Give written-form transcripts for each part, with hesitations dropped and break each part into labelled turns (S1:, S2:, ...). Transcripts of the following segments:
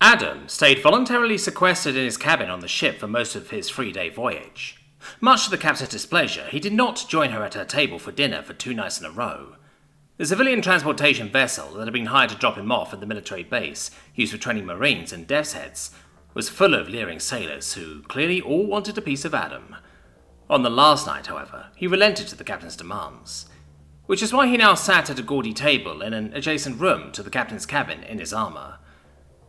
S1: Adam stayed voluntarily sequestered in his cabin on the ship for most of his 3-day voyage. Much to the captain's displeasure, he did not join her at her table for dinner for 2 nights in a row. The civilian transportation vessel that had been hired to drop him off at the military base, used for training Marines and devs heads, was full of leering sailors who clearly all wanted a piece of Adam. On the last night, however, he relented to the captain's demands, which is why he now sat at a gaudy table in an adjacent room to the captain's cabin in his armour.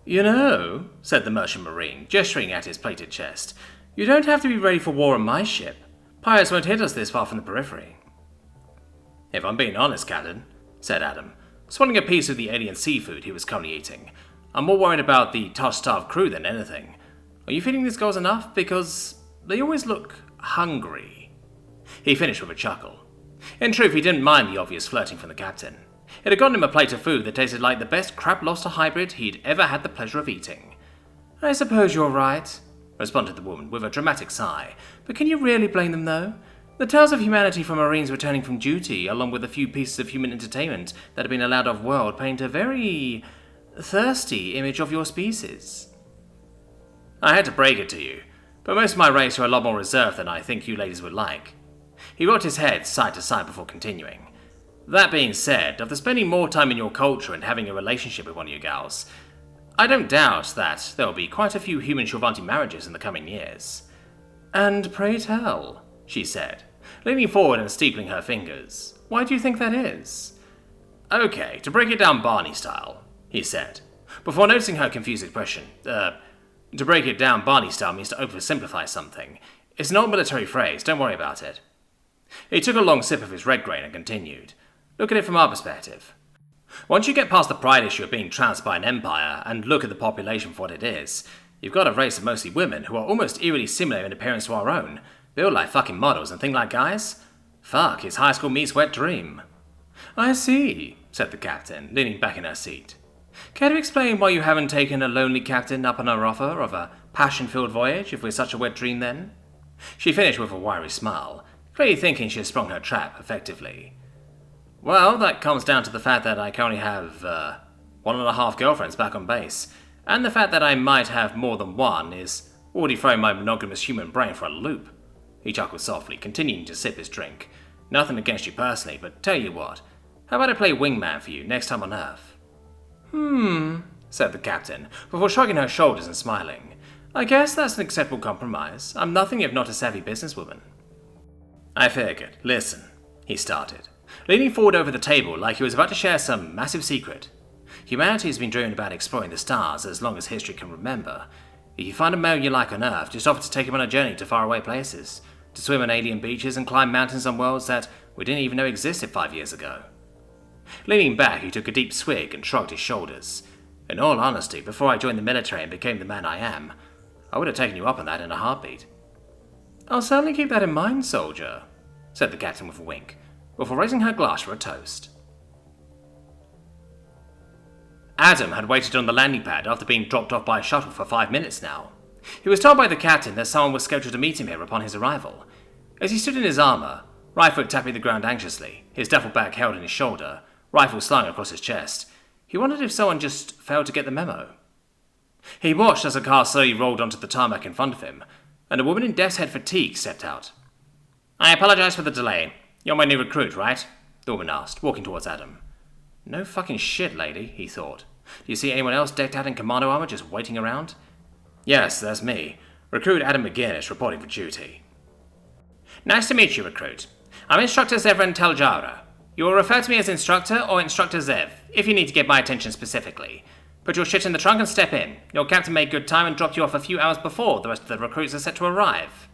S1: "You know," said the merchant marine, gesturing at his plated chest, "you don't have to be ready for war on my ship. Pirates won't hit us this far from the periphery." "If I'm being honest, Captain," said Adam, swallowing a piece of the alien seafood he was currently eating, "I'm more worried about the toss-starved crew than anything. Are you feeding these girls enough? Because they always look hungry." He finished with a chuckle. In truth, he didn't mind the obvious flirting from the captain. It had gotten him a plate of food that tasted like the best crab-lobster hybrid he'd ever had the pleasure of eating. "I suppose you're right," responded the woman with a dramatic sigh. "But can you really blame them, though? The tales of humanity from Marines returning from duty, along with a few pieces of human entertainment that have been allowed off-world, paint a very thirsty image of your species." "I had to break it to you, but most of my race are a lot more reserved than I think you ladies would like." He rocked his head side to side before continuing. "That being said, after spending more time in your culture and having a relationship with one of you gals, I don't doubt that there will be quite a few human Shorvanti marriages in the coming years." "And pray tell," she said, leaning forward and steepling her fingers. "Why do you think that is?" "Okay, to break it down Barney style," he said, before noticing her confused expression. To break it down Barney style means to oversimplify something. It's an old military phrase, don't worry about it." He took a long sip of his red grain and continued. "Look at it from our perspective. Once you get past the pride issue of being trounced by an empire and look at the population for what it is, you've got a race of mostly women who are almost eerily similar in appearance to our own, built like fucking models and think like guys. Fuck, it's high school meets wet dream." "I see," said the captain, leaning back in her seat. "Care to explain why you haven't taken a lonely captain up on our offer of a passion-filled voyage, if we're such a wet dream then?" She finished with a wiry smile, clearly thinking she had sprung her trap effectively. "Well, that comes down to the fact that I currently have 1.5 girlfriends back on base, and the fact that I might have more than one is already throwing my monogamous human brain for a loop." He chuckled softly, continuing to sip his drink. "Nothing against you personally, but tell you what, how about I play wingman for you next time on Earth?" Said the captain, before shrugging her shoulders and smiling. "I guess that's an acceptable compromise. I'm nothing if not a savvy businesswoman." "I figured. Listen," he started, leaning forward over the table like he was about to share some massive secret. "Humanity has been dreaming about exploring the stars as long as history can remember. If you find a male you like on Earth, just offer to take him on a journey to faraway places, to swim on alien beaches and climb mountains on worlds that we didn't even know existed 5 years ago." Leaning back, he took a deep swig and shrugged his shoulders. "In all honesty, before I joined the military and became the man I am, I would have taken you up on that in a heartbeat." "I'll certainly keep that in mind, soldier," said the captain with a wink, before raising her glass for a toast. Adam had waited on the landing pad after being dropped off by a shuttle for 5 minutes now. He was told by the captain that someone was scheduled to meet him here upon his arrival. As he stood in his armour, rifle tapping the ground anxiously, his duffel bag held in his shoulder, rifle slung across his chest, he wondered if someone just failed to get the memo. He watched as a car slowly rolled onto the tarmac in front of him, and a woman in death's head fatigue stepped out. "I apologize for the delay. You're my new recruit, right?" the woman asked, walking towards Adam. "No fucking shit, lady," he thought. "Do you see anyone else decked out in commando armor just waiting around?" "Yes, that's me. Recruit Adam McGinnis, reporting for duty." "Nice to meet you, recruit. I'm Instructor Zevran Teljara. You will refer to me as Instructor or Instructor Zev, if you need to get my attention specifically. Put your shit in the trunk and step in. Your captain made good time and dropped you off a few hours before the rest of the recruits are set to arrive."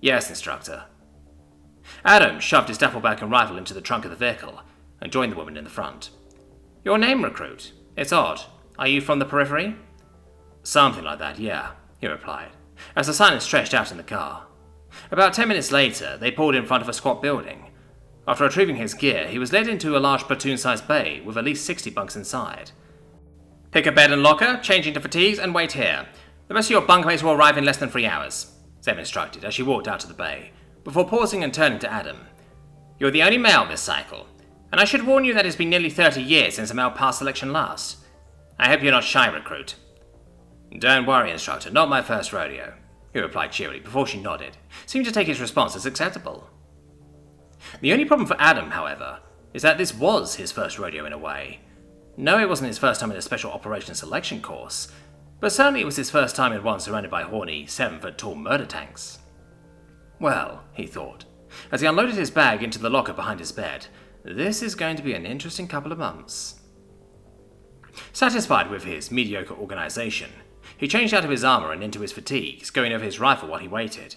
S1: "Yes, Instructor." Adam shoved his duffel bag and rifle into the trunk of the vehicle and joined the woman in the front. "Your name, recruit? It's odd. Are you from the periphery?" "Something like that, yeah," he replied, as the silence stretched out in the car. About 10 minutes later, they pulled in front of a squat building. After retrieving his gear, he was led into a large platoon-sized bay with at least 60 bunks inside. "Pick a bed and locker, change into fatigues, and wait here. The rest of your bunkmates will arrive in less than 3 hours," Zev instructed as she walked out to the bay, before pausing and turning to Adam. "You're the only male this cycle, and I should warn you that it's been nearly 30 years since a male passed selection last. I hope you're not shy, recruit." Don't worry, instructor, not my first rodeo, he replied cheerily before she nodded, seeming to take his response as acceptable. The only problem for Adam, however, is that this was his first rodeo in a way. No, it wasn't his first time in a special operations selection course, but certainly it was his first time in one surrounded by horny, 7-foot-tall murder tanks. Well, he thought, as he unloaded his bag into the locker behind his bed, this is going to be an interesting couple of months. Satisfied with his mediocre organization, he changed out of his armor and into his fatigues, going over his rifle while he waited.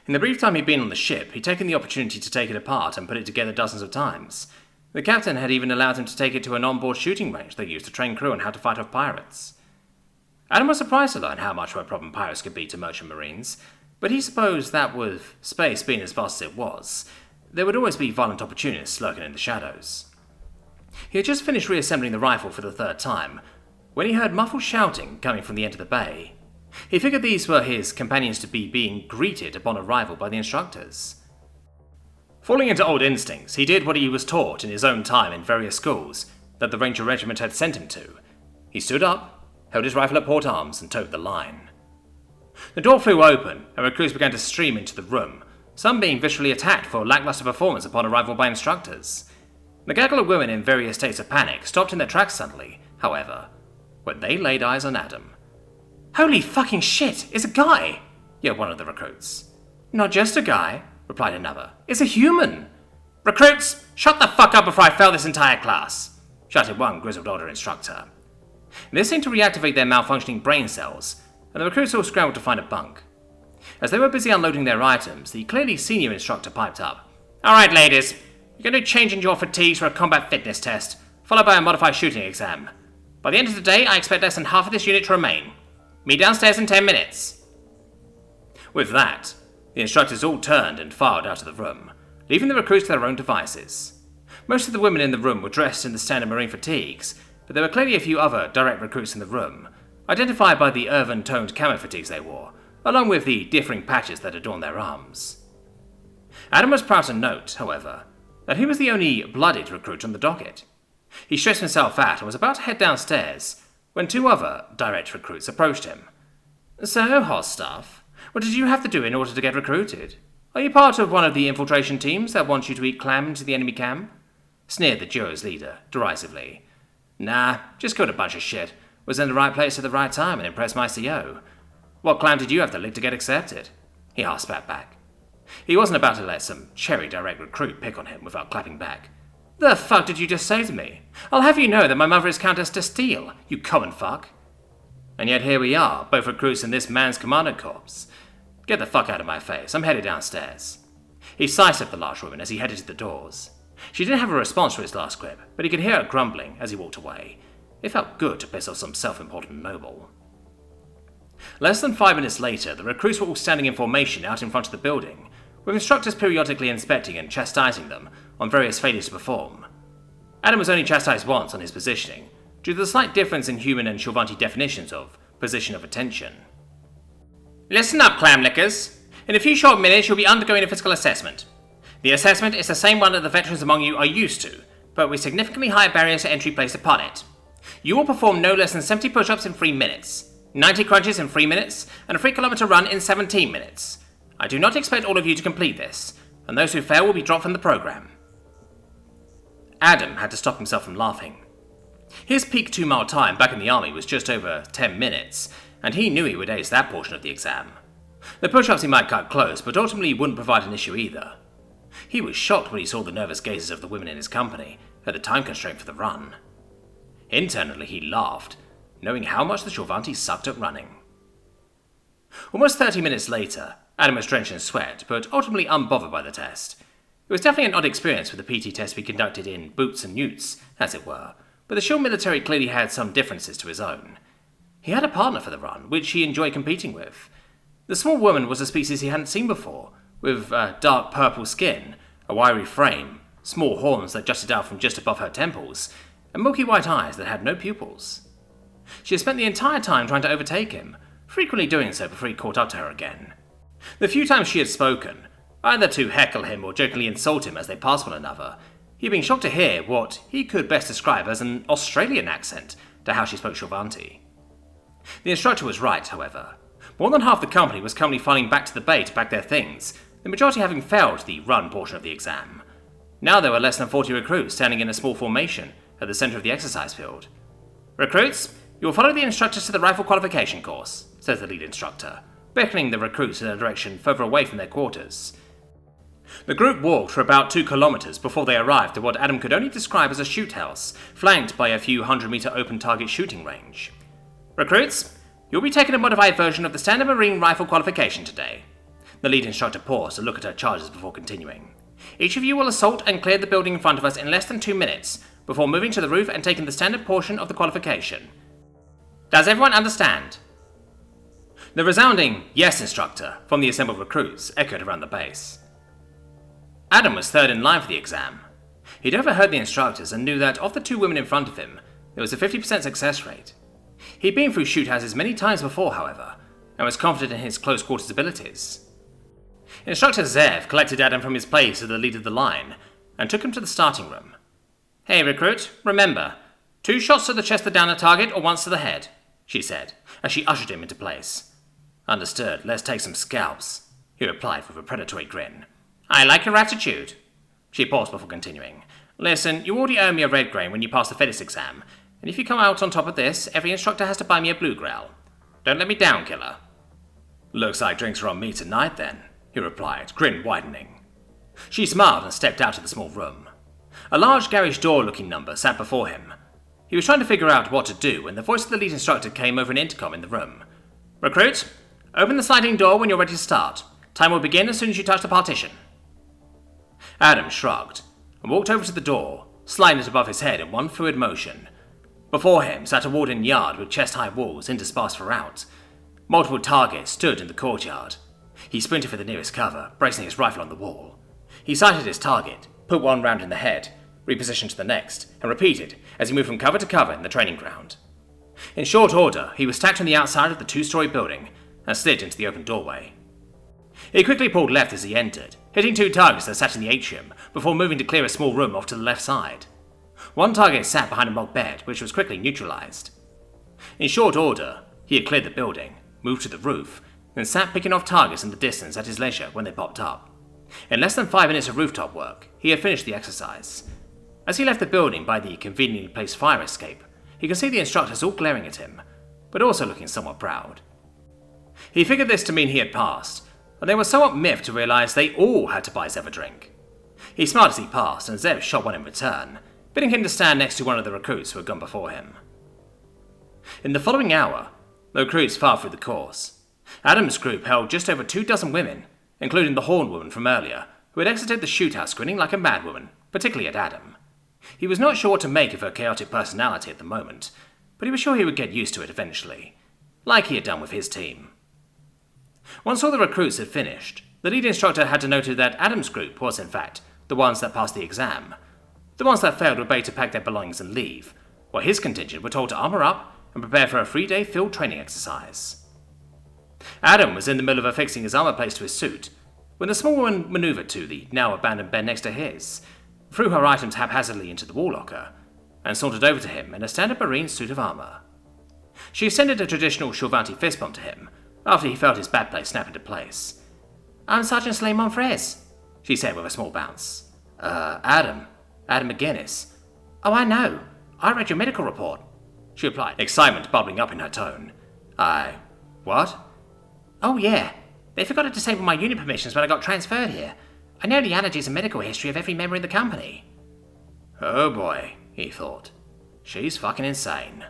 S1: In the brief time he'd been on the ship, he'd taken the opportunity to take it apart and put it together dozens of times. The captain had even allowed him to take it to an onboard shooting range they used to train crew on how to fight off pirates. Adam was surprised to learn how much of a problem pirates could be to merchant marines, but he supposed that with space being as vast as it was, there would always be violent opportunists lurking in the shadows. He had just finished reassembling the rifle for the third time, when he heard muffled shouting coming from the end of the bay. He figured these were his companions to be being greeted upon arrival by the instructors. Falling into old instincts, he did what he was taught in his own time in various schools that the Ranger Regiment had sent him to. He stood up, held his rifle at port arms, and towed the line. The door flew open, and recruits began to stream into the room, some being viscerally attacked for lackluster performance upon arrival by instructors. The gaggle of women in various states of panic stopped in their tracks suddenly, however, when they laid eyes on Adam. "Holy fucking shit, it's a guy!" yelled one of the recruits. "Not just a guy," replied another. "It's a human!" "Recruits, shut the fuck up before I fail this entire class!" shouted one grizzled older instructor. This seemed to reactivate their malfunctioning brain cells, and the recruits all scrambled to find a bunk. As they were busy unloading their items, the clearly senior instructor piped up. "Alright, ladies, you're going to change into your fatigues for a combat fitness test, followed by a modified shooting exam. By the end of the day, I expect less than half of this unit to remain. Meet downstairs in 10 minutes. With that, the instructors all turned and filed out of the room, leaving the recruits to their own devices. Most of the women in the room were dressed in the standard Marine fatigues, but there were clearly a few other direct recruits in the room, identified by the earthen-toned camo fatigues they wore, along with the differing patches that adorned their arms. Adam was proud to note, however, that he was the only blooded recruit on the docket. He stretched himself out and was about to head downstairs when two other direct recruits approached him. "So, hot stuff, what did you have to do in order to get recruited? Are you part of one of the infiltration teams that wants you to eat clam into the enemy camp?" sneered the duo's leader, derisively. "Nah, just killed a bunch of shit. Was in the right place at the right time and impressed my CO. What clam did you have to lick to get accepted?" he asked spat back. He wasn't about to let some cherry direct recruit pick on him without clapping back. "The fuck did you just say to me? I'll have you know that my mother is Countess de Steele, you common fuck." And yet here we are, both recruits in this man's commando corps. "Get the fuck out of my face, I'm headed downstairs." He sidestepped the large woman as he headed to the doors. She didn't have a response to his last quip, but he could hear her grumbling as he walked away. It felt good to piss off some self-important noble. Less than 5 minutes later, the recruits were all standing in formation out in front of the building, with instructors periodically inspecting and chastising them on various failures to perform. Adam was only chastised once on his positioning, due to the slight difference in human and Shulvanti definitions of position of attention. "Listen up, clam lickers. In a few short minutes you'll be undergoing a physical assessment. The assessment is the same one that the veterans among you are used to, but with significantly higher barriers to entry placed upon it. You will perform no less than 70 push-ups in 3 minutes, 90 crunches in 3 minutes, and a 3-kilometer run in 17 minutes. I do not expect all of you to complete this, and those who fail will be dropped from the program." Adam had to stop himself from laughing. His peak 2-mile time back in the army was just over 10 minutes, and he knew he would ace that portion of the exam. The push-ups he might cut close, but ultimately wouldn't provide an issue either. He was shocked when he saw the nervous gazes of the women in his company at the time constraint for the run. Internally he laughed, knowing how much the Shulvanti sucked at running. Almost 30 minutes later, Adam was drenched in sweat, but ultimately unbothered by the test. It was definitely an odd experience with the PT test being conducted in boots and utes, as it were, but the Shul military clearly had some differences to his own. He had a partner for the run, which he enjoyed competing with. The small woman was a species he hadn't seen before, with dark purple skin, a wiry frame, small horns that jutted out from just above her temples, and milky white eyes that had no pupils. She had spent the entire time trying to overtake him, frequently doing so before he caught up to her again. The few times she had spoken, either to heckle him or jokingly insult him as they passed one another, he had been shocked to hear what he could best describe as an Australian accent to how she spoke Shulvanti. The instructor was right, however. More than half the company was currently filing back to the bay to pack their things, the majority having failed the run portion of the exam. Now there were less than 40 recruits standing in a small formation at the center of the exercise field. "Recruits, you will follow the instructors to the rifle qualification course," says the lead instructor, beckoning the recruits in a direction further away from their quarters. The group walked for about 2 kilometers before they arrived at what Adam could only describe as a shoot house, flanked by a few 100-meter open target shooting range. "Recruits, you'll be taking a modified version of the standard marine rifle qualification today." The lead instructor paused to look at her charges before continuing. "Each of you will assault and clear the building in front of us in less than 2 minutes, before moving to the roof and taking the standard portion of the qualification. Does everyone understand?" The resounding "Yes, instructor" from the assembled recruits echoed around the base. Adam was third in line for the exam. He'd overheard the instructors and knew that of the 2 women in front of him, there was a 50% success rate. He'd been through shoot houses many times before, however, and was confident in his close quarters abilities. Instructor Zev collected Adam from his place at the lead of the line and took him to the starting room. "Hey, recruit, remember, 2 shots to the chest to down a target or once to the head," she said, as she ushered him into place. "Understood, let's take some scalps," he replied with a predatory grin. "I like your attitude." She paused before continuing. "Listen, you already owe me a red grain when you passed the fitness exam, and if you come out on top of this, every instructor has to buy me a blue grail. Don't let me down, killer." "Looks like drinks are on me tonight, then," he replied, grin widening. She smiled and stepped out of the small room. A large garage door-looking number sat before him. He was trying to figure out what to do when the voice of the lead instructor came over an intercom in the room. "Recruit, open the sliding door when you're ready to start. Time will begin as soon as you touch the partition." Adam shrugged and walked over to the door, sliding it above his head in one fluid motion. Before him sat a walled-in yard with chest-high walls interspersed throughout. Multiple targets stood in the courtyard. He sprinted for the nearest cover, bracing his rifle on the wall. He sighted his target, put 1 round in the head, repositioned to the next, and repeated as he moved from cover to cover in the training ground. In short order, he was stacked on the outside of the 2-story building and slid into the open doorway. He quickly pulled left as he entered, hitting 2 targets that sat in the atrium before moving to clear a small room off to the left side. 1 target sat behind a mock bed, which was quickly neutralized. In short order, he had cleared the building, moved to the roof, then sat picking off targets in the distance at his leisure when they popped up. In less than 5 minutes of rooftop work, he had finished the exercise. As he left the building by the conveniently placed fire escape, he could see the instructors all glaring at him, but also looking somewhat proud. He figured this to mean he had passed, and they were somewhat miffed to realize they all had to buy Zev a drink. He smiled as he passed, and Zev shot one in return, bidding him to stand next to one of the recruits who had gone before him. In the following hour, the recruits filed through the course. Adam's group held just over 24 women, including the horn woman from earlier, who had exited the shoothouse grinning like a madwoman, particularly at Adam. He was not sure what to make of her chaotic personality at the moment, but he was sure he would get used to it eventually, like he had done with his team. Once all the recruits had finished, the lead instructor had denoted that Adam's group was, in fact, the ones that passed the exam. The ones that failed were bade to pack their belongings and leave, while his contingent were told to armor up and prepare for a 3-day field training exercise. Adam was in the middle of affixing his armor plates to his suit, when the small woman maneuvered to the now abandoned bed next to his, threw her items haphazardly into the wall locker, and sauntered over to him in a standard marine suit of armor. She extended a traditional Chauvanti fist bump to him, after he felt his backplate snap into place. "I'm Sergeant Slay Monfrez," she said with a small bounce. Adam McGinnis." "Oh, I know. I read your medical report," she replied, excitement bubbling up in her tone. What?" "Oh, yeah. They forgot to disable my unit permissions when I got transferred here. I know the allergies and medical history of every member in the company." Oh boy, he thought. She's fucking insane.